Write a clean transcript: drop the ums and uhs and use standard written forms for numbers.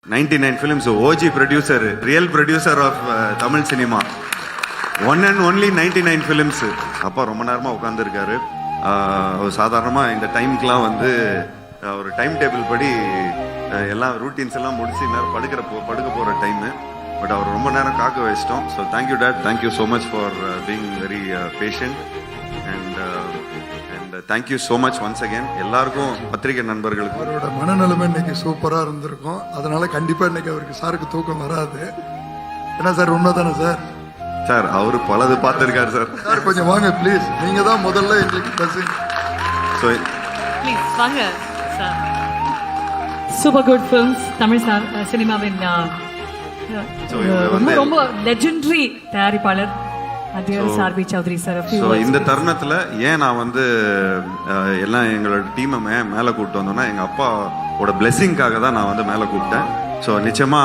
99 films, OG producer, real producer of Tamil cinema. One and only 99 films. அப்பா ரொம்ப நேரமாக உட்காந்துருக்காரு. சாதாரணமாக இந்த டைமுக்கெலாம் வந்து ஒரு டைம் டேபிள் படி எல்லாம் ரூட்டீன்ஸ் எல்லாம் முடிச்சு நேரம் படுக்க போகிற டைமு. பட் அவர் ரொம்ப நேரம் காக்க வச்சிட்டோம். So thank you date, thank you so much for being very patient and thank you so much once again எல்லாருக்கும், பத்திரிகை நண்பர்களுக்கு. அவரோட மனநிலைமை இன்னைக்கு சூப்பராக இருந்திருக்கும். அதனால கண்டிப்பாக இன்னைக்கு அவருக்கு சாருக்கு தூக்கம் வராது. என்ன சார், உண்மை தானே சார்? சார் அவரு பலது பார்த்துருக்காரு சார். சார் கொஞ்சம் வாங்க ப்ளீஸ், நீங்க தான் முதல்ல எங்களுக்கு பிளஸிங். ஸோ ப்ளீஸ் வாங்க sir. Super good films Tamil சினிமாவின் ரொம்ப ரொம்ப லெஜெண்டரி தயாரிப்பாளர் சார்பி சௌத்ரி சார். இந்த தருணத்துல ஏன் நான் வந்து எல்லாம் எங்களோட டீமை மேல கூப்பிட்டு வந்தோம்னா, எங்க அப்பாவோட பிளெஸிங்காக தான் நான் வந்து மேல கூப்பிட்டேன். ஸோ நிச்சயமா